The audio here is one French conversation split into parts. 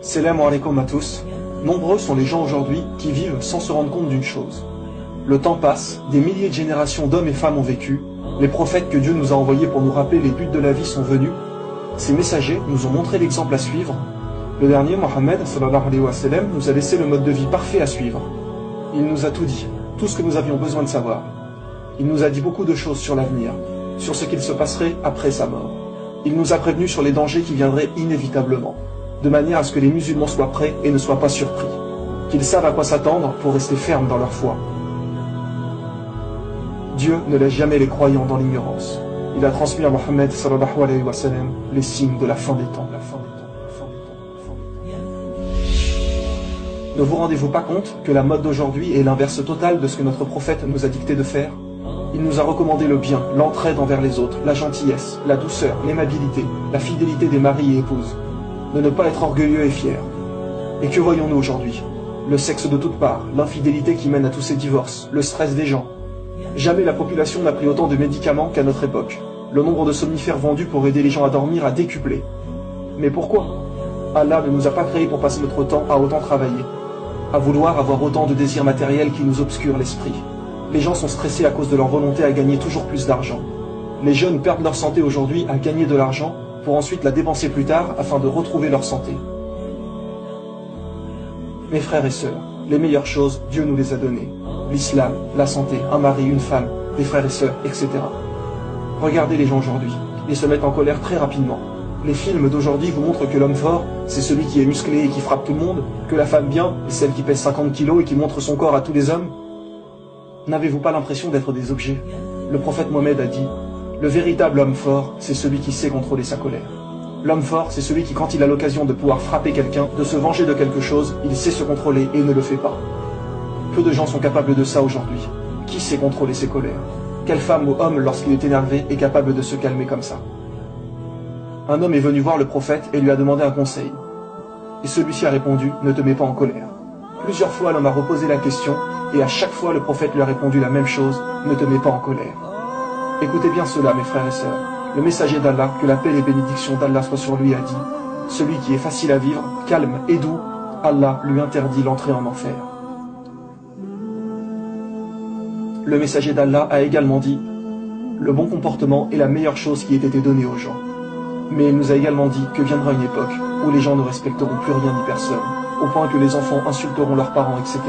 Salam alaikum à tous. Nombreux sont les gens aujourd'hui qui vivent sans se rendre compte d'une chose. Le temps passe, des milliers de générations d'hommes et femmes ont vécu, les prophètes que Dieu nous a envoyés pour nous rappeler les buts de la vie sont venus. Ces messagers nous ont montré l'exemple à suivre. Le dernier, Mohammed sallallahu alayhi wa sallam, nous a laissé le mode de vie parfait à suivre. Il nous a tout dit, tout ce que nous avions besoin de savoir. Il nous a dit beaucoup de choses sur l'avenir, sur ce qu'il se passerait après sa mort. Il nous a prévenus sur les dangers qui viendraient inévitablement, de manière à ce que les musulmans soient prêts et ne soient pas surpris, qu'ils savent à quoi s'attendre pour rester fermes dans leur foi. Dieu ne laisse jamais les croyants dans l'ignorance. Il a transmis à Mohammed sallallahu alayhi wa sallam les signes de la fin des temps. Ne vous rendez-vous pas compte que la mode d'aujourd'hui est l'inverse total de ce que notre prophète nous a dicté de faire? Il nous a recommandé le bien, l'entraide envers les autres, la gentillesse, la douceur, l'aimabilité, la fidélité des maris et épouses. De ne pas être orgueilleux et fier. Et que voyons-nous aujourd'hui? Le sexe de toutes parts, l'infidélité qui mène à tous ces divorces, le stress des gens. Jamais la population n'a pris autant de médicaments qu'à notre époque. Le nombre de somnifères vendus pour aider les gens à dormir a décuplé. Mais pourquoi? Allah ne nous a pas créés pour passer notre temps à autant travailler, à vouloir avoir autant de désirs matériels qui nous obscurent l'esprit. Les gens sont stressés à cause de leur volonté à gagner toujours plus d'argent. Les jeunes perdent leur santé aujourd'hui à gagner de l'argent pour ensuite la dépenser plus tard afin de retrouver leur santé. Mes frères et sœurs, les meilleures choses, Dieu nous les a données. L'islam, la santé, un mari, une femme, des frères et sœurs, etc. Regardez les gens aujourd'hui, ils se mettent en colère très rapidement. Les films d'aujourd'hui vous montrent que l'homme fort, c'est celui qui est musclé et qui frappe tout le monde, que la femme bien est celle qui pèse 50 kilos et qui montre son corps à tous les hommes. N'avez-vous pas l'impression d'être des objets? Le prophète Mohammed a dit, le véritable homme fort, c'est celui qui sait contrôler sa colère. L'homme fort, c'est celui qui, quand il a l'occasion de pouvoir frapper quelqu'un, de se venger de quelque chose, il sait se contrôler et ne le fait pas. Peu de gens sont capables de ça aujourd'hui. Qui sait contrôler ses colères? Quelle femme ou homme, lorsqu'il est énervé, est capable de se calmer comme ça? Un homme est venu voir le prophète et lui a demandé un conseil. Et celui-ci a répondu, ne te mets pas en colère. Plusieurs fois, l'homme a reposé la question, et à chaque fois, le prophète lui a répondu la même chose, ne te mets pas en colère. Écoutez bien cela, mes frères et sœurs. Le messager d'Allah, que la paix et les bénédictions d'Allah soient sur lui, a dit, celui qui est facile à vivre, calme et doux, Allah lui interdit l'entrée en enfer. Le messager d'Allah a également dit, le bon comportement est la meilleure chose qui ait été donnée aux gens. Mais il nous a également dit que viendra une époque où les gens ne respecteront plus rien ni personne, au point que les enfants insulteront leurs parents, etc.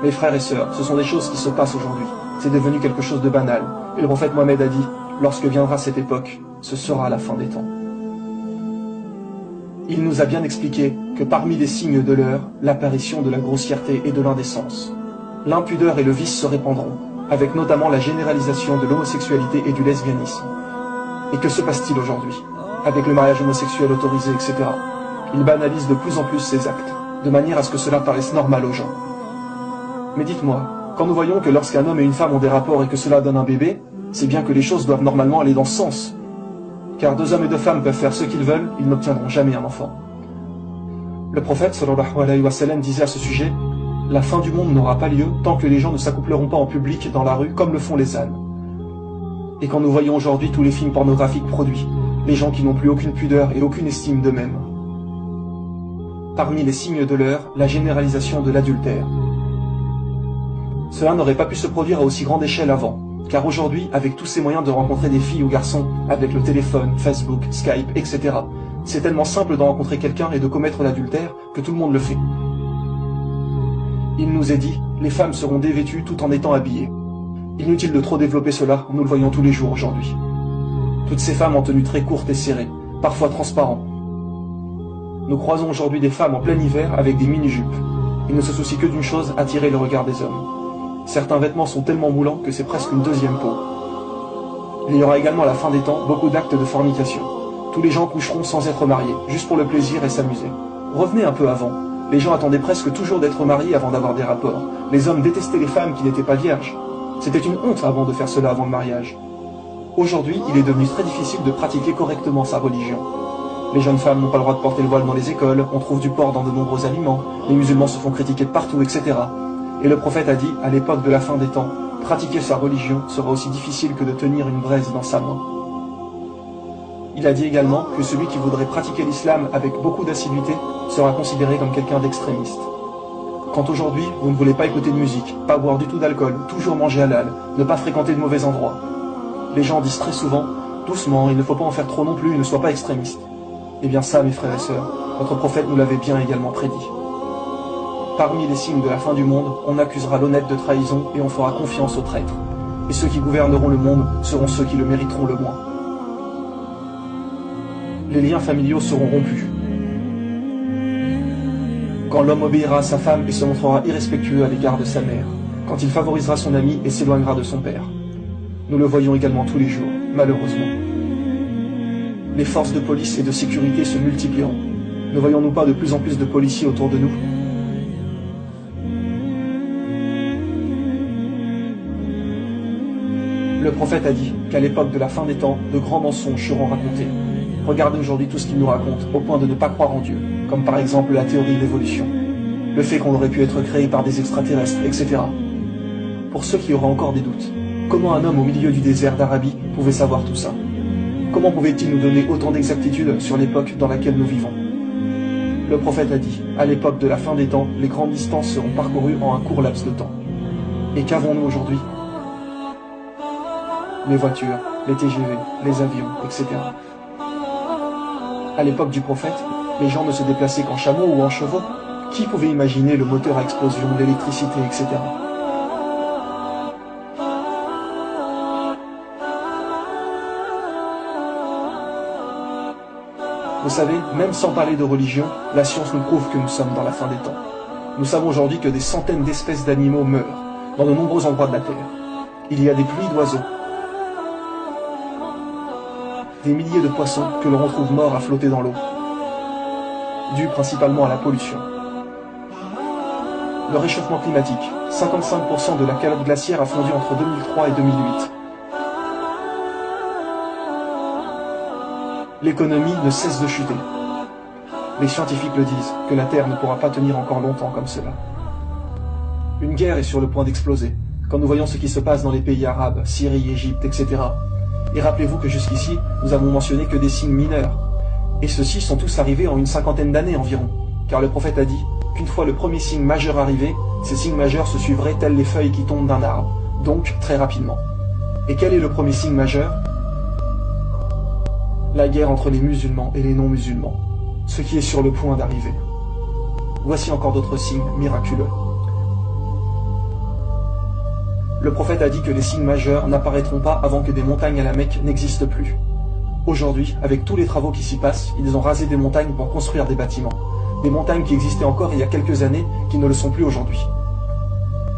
Mes frères et sœurs, ce sont des choses qui se passent aujourd'hui. C'est devenu quelque chose de banal. Et le prophète Mohammed a dit, lorsque viendra cette époque, ce sera la fin des temps. Il nous a bien expliqué que parmi les signes de l'heure, l'apparition de la grossièreté et de l'indécence. L'impudeur et le vice se répandront, avec notamment la généralisation de l'homosexualité et du lesbianisme. Et que se passe-t-il aujourd'hui, avec le mariage homosexuel autorisé, etc. Ils banalisent de plus en plus ces actes, de manière à ce que cela paraisse normal aux gens. Mais dites-moi, quand nous voyons que lorsqu'un homme et une femme ont des rapports et que cela donne un bébé, c'est bien que les choses doivent normalement aller dans ce sens. Car deux hommes et deux femmes peuvent faire ce qu'ils veulent, ils n'obtiendront jamais un enfant. Le prophète sallallahu alayhi wa sallam disait à ce sujet, la fin du monde n'aura pas lieu tant que les gens ne s'accoupleront pas en public dans la rue comme le font les ânes. Et quand nous voyons aujourd'hui tous les films pornographiques produits, les gens qui n'ont plus aucune pudeur et aucune estime d'eux-mêmes. Parmi les signes de l'heure, la généralisation de l'adultère. Cela n'aurait pas pu se produire à aussi grande échelle avant, car aujourd'hui, avec tous ces moyens de rencontrer des filles ou garçons, avec le téléphone, Facebook, Skype, etc., c'est tellement simple de rencontrer quelqu'un et de commettre l'adultère que tout le monde le fait. Il nous est dit, les femmes seront dévêtues tout en étant habillées. Inutile de trop développer cela, nous le voyons tous les jours aujourd'hui. Toutes ces femmes en tenue très courte et serrée, parfois transparentes. Nous croisons aujourd'hui des femmes en plein hiver avec des mini-jupes. Ils ne se soucient que d'une chose, attirer le regard des hommes. Certains vêtements sont tellement moulants que c'est presque une deuxième peau. Il y aura également à la fin des temps beaucoup d'actes de fornication. Tous les gens coucheront sans être mariés, juste pour le plaisir et s'amuser. Revenez un peu avant. Les gens attendaient presque toujours d'être mariés avant d'avoir des rapports. Les hommes détestaient les femmes qui n'étaient pas vierges. C'était une honte avant de faire cela avant le mariage. Aujourd'hui, il est devenu très difficile de pratiquer correctement sa religion. Les jeunes femmes n'ont pas le droit de porter le voile dans les écoles, on trouve du porc dans de nombreux aliments, les musulmans se font critiquer de partout, etc. Et le prophète a dit, à l'époque de la fin des temps, pratiquer sa religion sera aussi difficile que de tenir une braise dans sa main. Il a dit également que celui qui voudrait pratiquer l'islam avec beaucoup d'assiduité sera considéré comme quelqu'un d'extrémiste. Quand aujourd'hui, vous ne voulez pas écouter de musique, pas boire du tout d'alcool, toujours manger halal, ne pas fréquenter de mauvais endroits, les gens disent très souvent, doucement, il ne faut pas en faire trop non plus, ne sois pas extrémiste. Eh bien ça, mes frères et sœurs, notre prophète nous l'avait bien également prédit. Parmi les signes de la fin du monde, on accusera l'honnête de trahison et on fera confiance aux traîtres. Et ceux qui gouverneront le monde seront ceux qui le mériteront le moins. Les liens familiaux seront rompus. Quand l'homme obéira à sa femme et se montrera irrespectueux à l'égard de sa mère, quand il favorisera son ami et s'éloignera de son père. Nous le voyons également tous les jours, malheureusement. Les forces de police et de sécurité se multiplieront. Ne voyons-nous pas de plus en plus de policiers autour de nous? Le prophète a dit qu'à l'époque de la fin des temps, de grands mensonges seront racontés. Regardez aujourd'hui tout ce qu'il nous raconte, au point de ne pas croire en Dieu, comme par exemple la théorie de l'évolution, le fait qu'on aurait pu être créé par des extraterrestres, etc. Pour ceux qui auraient encore des doutes, comment un homme au milieu du désert d'Arabie pouvait savoir tout ça? Comment pouvait-il nous donner autant d'exactitude sur l'époque dans laquelle nous vivons? Le prophète a dit, à l'époque de la fin des temps, les grandes distances seront parcourues en un court laps de temps. Et qu'avons-nous aujourd'hui? Les voitures, les TGV, les avions, etc. À l'époque du prophète, les gens ne se déplaçaient qu'en chameau ou en chevaux. Qui pouvait imaginer le moteur à explosion, l'électricité, etc. Vous savez, même sans parler de religion, la science nous prouve que nous sommes dans la fin des temps. Nous savons aujourd'hui que des centaines d'espèces d'animaux meurent, dans de nombreux endroits de la Terre. Il y a des pluies d'oiseaux, des milliers de poissons que l'on retrouve morts à flotter dans l'eau, dû principalement à la pollution. Le réchauffement climatique, 55% de la calotte glaciaire a fondu entre 2003 et 2008. L'économie ne cesse de chuter. Les scientifiques le disent, que la Terre ne pourra pas tenir encore longtemps comme cela. Une guerre est sur le point d'exploser, quand nous voyons ce qui se passe dans les pays arabes, Syrie, Égypte, etc. Et rappelez-vous que jusqu'ici, nous avons mentionné que des signes mineurs. Et ceux-ci sont tous arrivés en une cinquantaine d'années environ, car le prophète a dit qu'une fois le premier signe majeur arrivé, ces signes majeurs se suivraient tels les feuilles qui tombent d'un arbre, donc très rapidement. Et quel est le premier signe majeur? La guerre entre les musulmans et les non-musulmans, ce qui est sur le point d'arriver. Voici encore d'autres signes miraculeux. Le prophète a dit que les signes majeurs n'apparaîtront pas avant que des montagnes à la Mecque n'existent plus. Aujourd'hui, avec tous les travaux qui s'y passent, ils ont rasé des montagnes pour construire des bâtiments. Des montagnes qui existaient encore il y a quelques années, qui ne le sont plus aujourd'hui.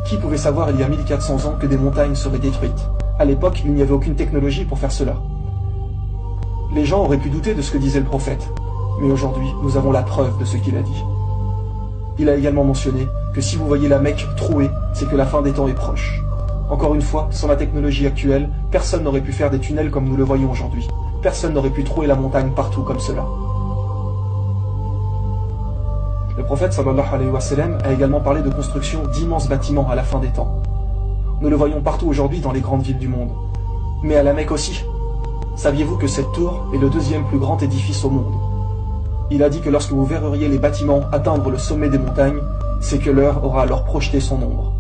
Qui pouvait savoir il y a 1400 ans que des montagnes seraient détruites? À l'époque, il n'y avait aucune technologie pour faire cela. Les gens auraient pu douter de ce que disait le prophète, mais aujourd'hui, nous avons la preuve de ce qu'il a dit. Il a également mentionné que si vous voyez la Mecque trouée, c'est que la fin des temps est proche. Encore une fois, sans la technologie actuelle, personne n'aurait pu faire des tunnels comme nous le voyons aujourd'hui. Personne n'aurait pu trouer la montagne partout comme cela. Le prophète sallallahu alayhi wa sallam a également parlé de construction d'immenses bâtiments à la fin des temps. Nous le voyons partout aujourd'hui dans les grandes villes du monde. Mais à la Mecque aussi. Saviez-vous que cette tour est le deuxième plus grand édifice au monde? Il a dit que lorsque vous verriez les bâtiments atteindre le sommet des montagnes, c'est que l'heure aura alors projeté son ombre.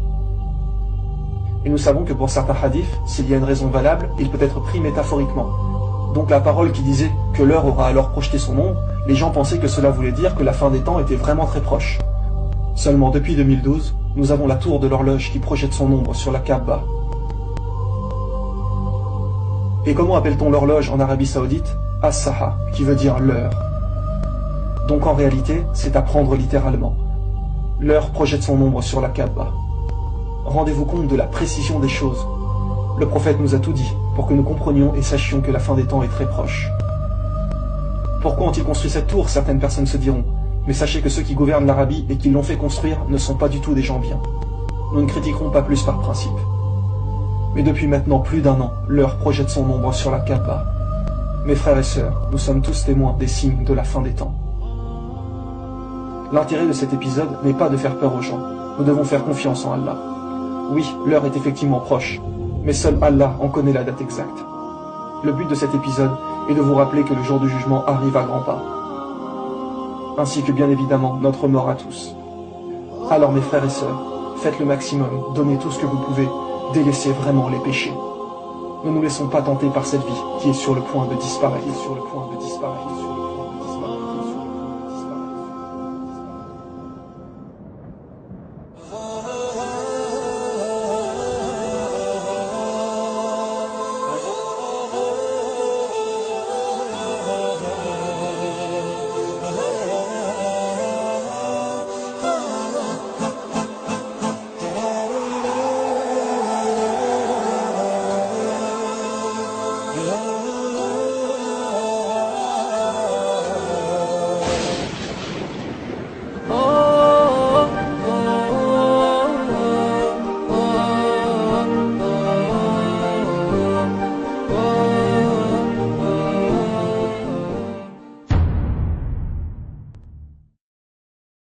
Et nous savons que pour certains hadiths, s'il y a une raison valable, il peut être pris métaphoriquement. Donc la parole qui disait que l'heure aura alors projeté son ombre, les gens pensaient que cela voulait dire que la fin des temps était vraiment très proche. Seulement depuis 2012, nous avons la tour de l'horloge qui projette son ombre sur la Kaaba. Et comment appelle-t-on l'horloge en Arabie Saoudite? As-Saha, qui veut dire l'heure. Donc en réalité, c'est à prendre littéralement. L'heure projette son ombre sur la Kaaba. Rendez-vous compte de la précision des choses. Le prophète nous a tout dit, pour que nous comprenions et sachions que la fin des temps est très proche. Pourquoi ont-ils construit cette tour? Certaines personnes se diront. Mais sachez que ceux qui gouvernent l'Arabie et qui l'ont fait construire ne sont pas du tout des gens bien. Nous ne critiquerons pas plus par principe. Mais depuis maintenant plus d'un an, l'heure projette son ombre sur la Kaaba. Mes frères et sœurs, nous sommes tous témoins des signes de la fin des temps. L'intérêt de cet épisode n'est pas de faire peur aux gens. Nous devons faire confiance en Allah. Oui, l'heure est effectivement proche, mais seul Allah en connaît la date exacte. Le but de cet épisode et de vous rappeler que le jour du jugement arrive à grands pas. Ainsi que bien évidemment notre mort à tous. Alors mes frères et sœurs, faites le maximum, donnez tout ce que vous pouvez, délaissez vraiment les péchés. Ne nous laissons pas tenter par cette vie qui est sur le point de disparaître.